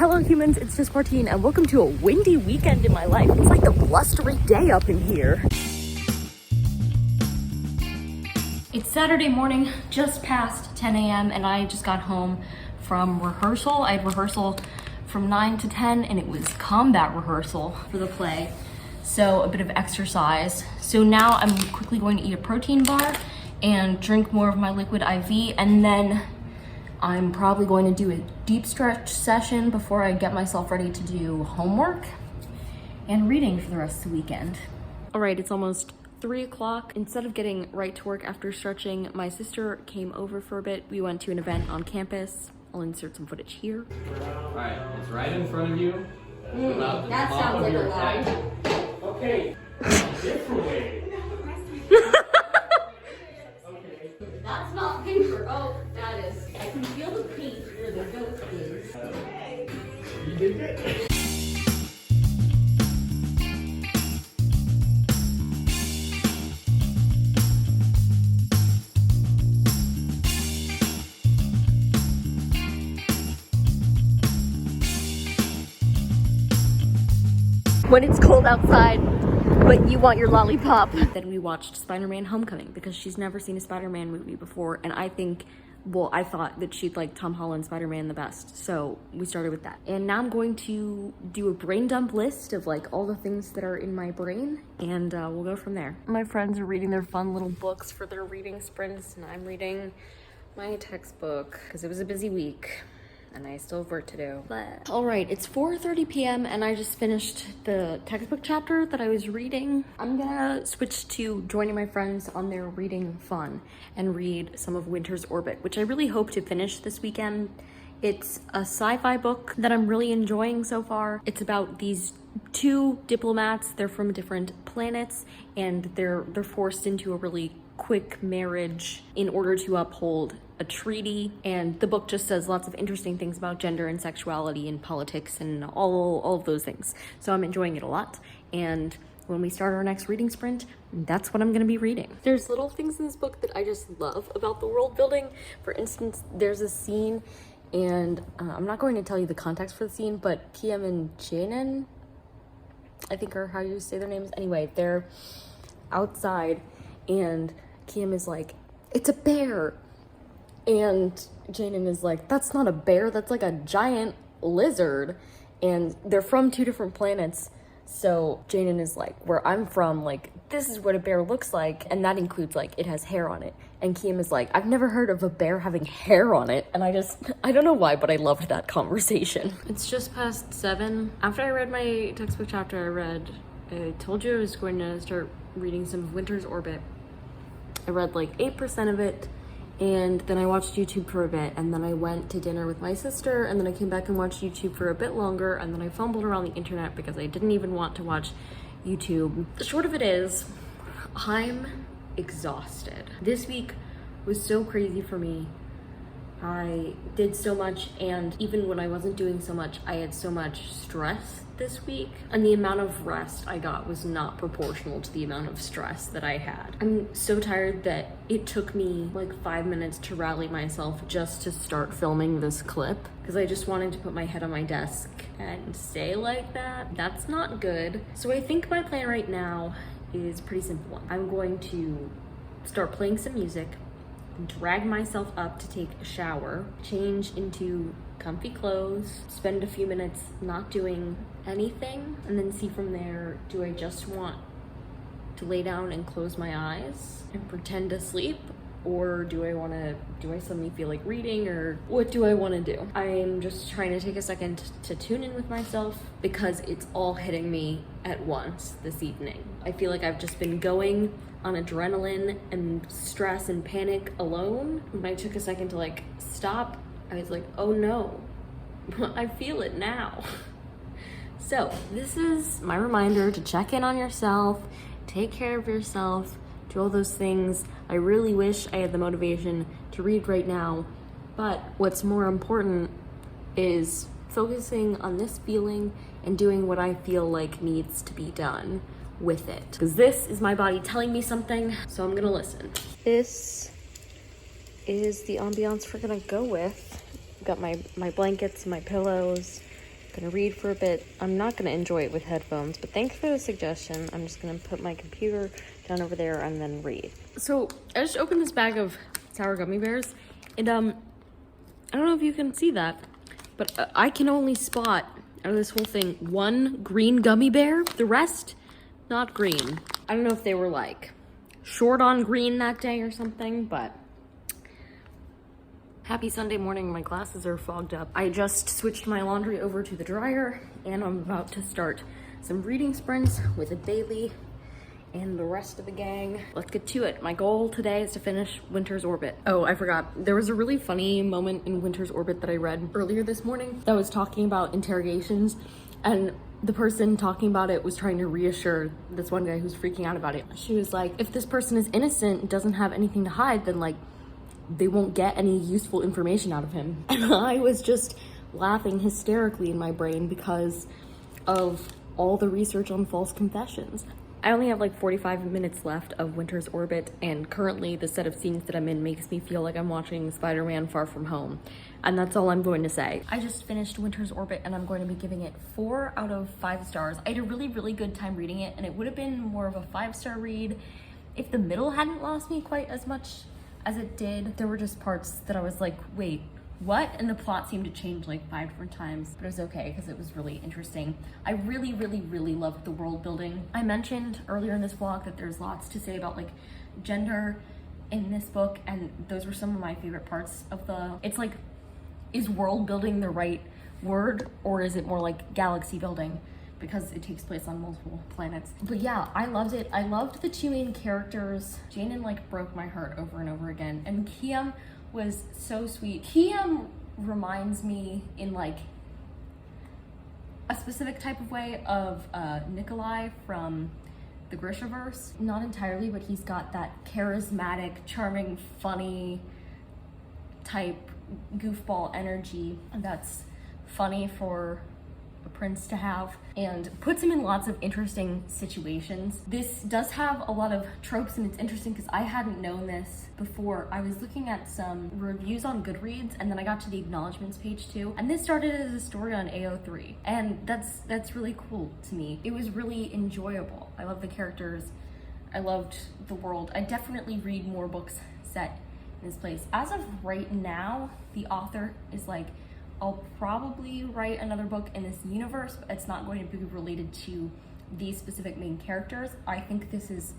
Hello humans, it's just Martine and welcome to a windy weekend in my life. It's like the blustery day up in here. It's Saturday morning, just past 10 a.m. and I just got home from rehearsal. I had rehearsal from 9 to 10 and it was combat rehearsal for the play. So a bit of exercise. So now I'm quickly going to eat a protein bar and drink more of my liquid IV, and then I'm probably going to do a deep stretch session before I get myself ready to do homework and reading for the rest of the weekend. All right, it's almost 3 o'clock. Instead of getting right to work after stretching, my sister came over for a bit. We went to an event on campus. I'll insert some footage here. All right, it's right in front of you. That sounds like a lie. Okay, different way. That's not paper. Oh, that is. I can feel the paint where the goat is. Okay. You did good. When it's cold outside, but you want your lollipop. Then we watched Spider-Man Homecoming because she's never seen a Spider-Man movie before, and I thought that she'd like Tom Holland Spider-Man the best, so we started with that. And now I'm going to do a brain dump list of like all the things that are in my brain, and we'll go from there. My friends are reading their fun little books for their reading sprints, and I'm reading my textbook because it was a busy week and I still have work to do. But all right, it's 4:30 p.m. and I just finished the textbook chapter that I was reading. I'm gonna switch to joining my friends on their reading fun and read some of Winter's Orbit, which I really hope to finish this weekend. It's a sci-fi book that I'm really enjoying so far. It's about these two diplomats. They're from different planets and they're forced into a really quick marriage in order to uphold a treaty, and the book just says lots of interesting things about gender and sexuality and politics and all of those things. So I'm enjoying it a lot, and when we start our next reading sprint, that's what I'm going to be reading. There's little things in this book that I just love about the world building. For instance, there's a scene, and I'm not going to tell you the context for the scene, but Kiam and Jaenen, I think are how you say their names. Anyway, they're outside and Kiam is like, "It's a bear." And Jaenen is like, "That's not a bear, that's like a giant lizard." And they're from two different planets. So Jaenen is like, "Where I'm from, like, this is what a bear looks like. And that includes, like, it has hair on it." And Kiam is like, "I've never heard of a bear having hair on it." And I don't know why, but I loved that conversation. It's just past 7. After I read my textbook chapter, I told you I was going to start reading some of Winter's Orbit. I read like 8% of it, and then I watched YouTube for a bit, and then I went to dinner with my sister, and then I came back and watched YouTube for a bit longer, and then I fumbled around the internet because I didn't even want to watch YouTube. The short of it is, I'm exhausted. This week was so crazy for me. I did so much, and even when I wasn't doing so much, I had so much stress this week, and the amount of rest I got was not proportional to the amount of stress that I had. I'm so tired that it took me like 5 minutes to rally myself just to start filming this clip, because I just wanted to put my head on my desk and stay like that. That's not good. So I think my plan right now is pretty simple. I'm going to start playing some music, drag myself up to take a shower, change into comfy clothes, spend a few minutes not doing anything, and then see from there, do I just want to lay down and close my eyes and pretend to sleep, or do I suddenly feel like reading, or what do I want to do? I'm just trying to take a second to tune in with myself because it's all hitting me at once this evening. I feel like I've just been going on adrenaline and stress and panic alone. When I took a second to like stop, I was like, oh no, I feel it now. So this is my reminder to check in on yourself, take care of yourself, do all those things. I really wish I had the motivation to read right now, but what's more important is focusing on this feeling and doing what I feel like needs to be done with it. Because this is my body telling me something, so I'm gonna listen. This is the ambiance we're gonna go with. I've got my blankets, my pillows, Gonna read for a bit. I'm not gonna enjoy it with headphones, but thanks for the suggestion. I'm just gonna put my computer down over there and then read. So I just opened this bag of sour gummy bears, and I don't know if you can see that, but I can only spot out of this whole thing one green gummy bear. The rest, not green. I don't know if they were like short on green that day or something, but happy Sunday morning. My glasses are fogged up. I just switched my laundry over to the dryer, and I'm about to start some reading sprints with Bailey and the rest of the gang. Let's get to it. My goal today is to finish Winter's Orbit. Oh, I forgot. There was a really funny moment in Winter's Orbit that I read earlier this morning that was talking about interrogations, and the person talking about it was trying to reassure this one guy who's freaking out about it. She was like, if this person is innocent and doesn't have anything to hide, then like they won't get any useful information out of him. And I was just laughing hysterically in my brain because of all the research on false confessions. I only have like 45 minutes left of Winter's Orbit, and currently the set of scenes that I'm in makes me feel like I'm watching Spider-Man Far From Home. And that's all I'm going to say. I just finished Winter's Orbit, and I'm going to be giving it 4 out of 5 stars. I had a really, really good time reading it, and it would have been more of a 5-star read if the middle hadn't lost me quite as much as it did. There were just parts that I was like, wait, what? And the plot seemed to change like 5 different times, but it was okay because it was really interesting. I really, really, really loved the world building. I mentioned earlier in this vlog that there's lots to say about like gender in this book, and those were some of my favorite parts of the, it's like, is world building the right word, or is it more like galaxy building? Because it takes place on multiple planets. But yeah, I loved it. I loved the 2 main characters. Janen like broke my heart over and over again. And Kiam was so sweet. Kiam reminds me in like a specific type of way of Nikolai from the Grishaverse. Not entirely, but he's got that charismatic, charming, funny type goofball energy that's funny for a prince to have, and puts him in lots of interesting situations. This does have a lot of tropes, and it's interesting because I hadn't known this before. I was looking at some reviews on Goodreads, and then I got to the acknowledgements page too, and this started as a story on AO3, and that's really cool to me. It was really enjoyable. I love the characters. I loved the world. I definitely read more books set in this place. As of right now, the author is like, I'll probably write another book in this universe, but it's not going to be related to these specific main characters. I think this is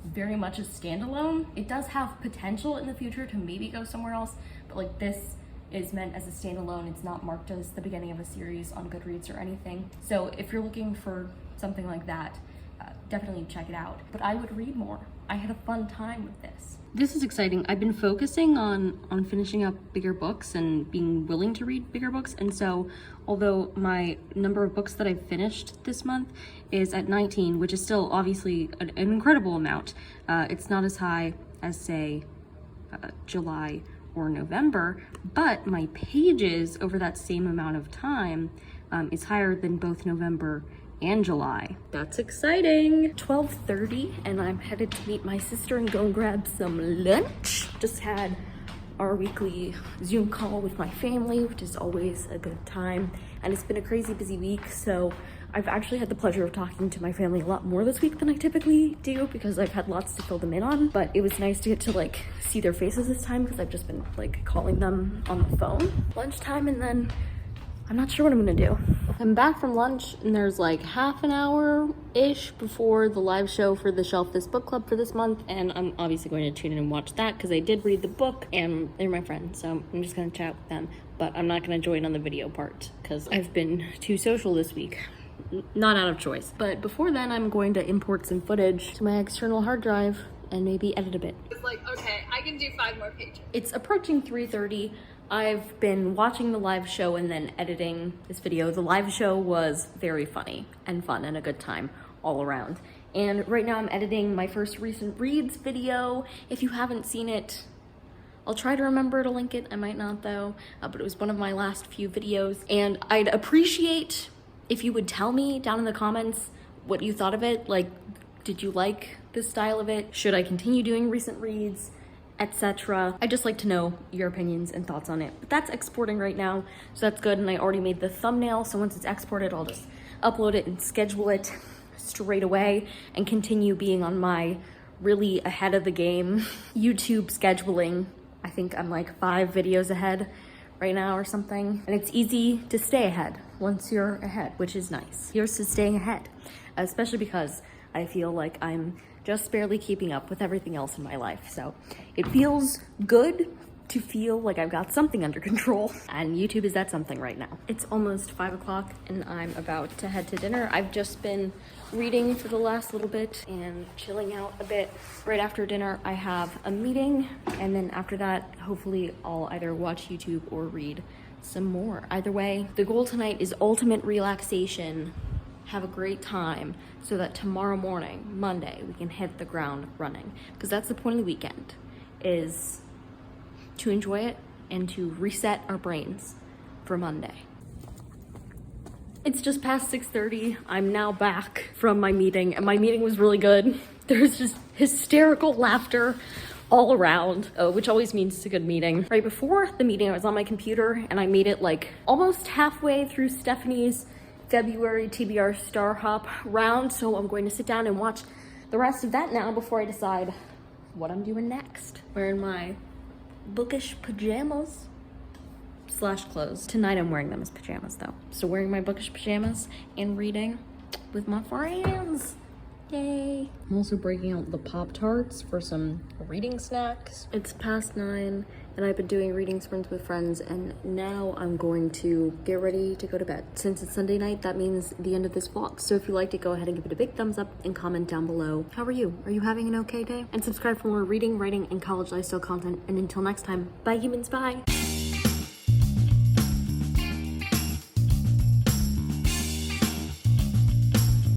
very much a standalone. It does have potential in the future to maybe go somewhere else, but like this is meant as a standalone. It's not marked as the beginning of a series on Goodreads or anything. So if you're looking for something like that, definitely check it out. But I would read more. I had a fun time with this. This is exciting. I've been focusing on finishing up bigger books and being willing to read bigger books. And so although my number of books that I've finished this month is at 19, which is still obviously an incredible amount, it's not as high as say July or November, but my pages over that same amount of time is higher than both November and July. That's exciting. 12:30, and I'm headed to meet my sister and go grab some lunch. Just had our weekly Zoom call with my family, which is always a good time. And it's been a crazy busy week, so I've actually had the pleasure of talking to my family a lot more this week than I typically do because I've had lots to fill them in on. But it was nice to get to like see their faces this time because I've just been like calling them on the phone. Lunchtime, and then I'm not sure what I'm gonna do. I'm back from lunch, and there's like half an hour-ish before the live show for the Shelf This Book Club for this month, and I'm obviously going to tune in and watch that because I did read the book, and they're my friends, so I'm just gonna chat with them. But I'm not gonna join on the video part because I've been too social this week. Not out of choice. But before then, I'm going to import some footage to my external hard drive and maybe edit a bit. It's like, okay, I can do 5 more pages. It's approaching 3:30. I've been watching the live show and then editing this video. The live show was very funny and fun and a good time all around. And right now I'm editing my first recent reads video. If you haven't seen it, I'll try to remember to link it. I might not though, but it was one of my last few videos. And I'd appreciate if you would tell me down in the comments what you thought of it. Like, did you like the style of it? Should I continue doing recent reads? etc. I just like to know your opinions and thoughts on it. But that's exporting right now, so that's good. And I already made the thumbnail, so once it's exported, I'll just upload it and schedule it straight away and continue being on my really ahead of the game YouTube scheduling. I think I'm like 5 videos ahead right now or something. And it's easy to stay ahead once you're ahead, which is nice. Here's to staying ahead, especially because I feel like I'm just barely keeping up with everything else in my life. So it feels good to feel like I've got something under control, and YouTube is that something right now. It's almost 5 o'clock and I'm about to head to dinner. I've just been reading for the last little bit and chilling out a bit. Right after dinner, I have a meeting, and then after that, hopefully I'll either watch YouTube or read some more. Either way, the goal tonight is ultimate relaxation. Have a great time so that tomorrow morning, Monday, we can hit the ground running. Because that's the point of the weekend, is to enjoy it and to reset our brains for Monday. It's just past 6:30. I'm now back from my meeting, and my meeting was really good. There's just hysterical laughter all around, which always means it's a good meeting. Right before the meeting, I was on my computer and I made it like almost halfway through Stephanie's February TBR Star Hop round, so I'm going to sit down and watch the rest of that now before I decide what I'm doing next. Wearing my bookish pajamas / clothes. Tonight I'm wearing them as pajamas though. So wearing my bookish pajamas and reading with my friends. Yay. I'm also breaking out the Pop-Tarts for some reading snacks. It's past 9 and I've been doing reading sprints with friends, and now I'm going to get ready to go to bed. Since it's Sunday night, that means the end of this vlog. So if you liked it, go ahead and give it a big thumbs up and comment down below. How are you? Are you having an okay day? And subscribe for more reading, writing, and college lifestyle content. And until next time, bye humans, bye.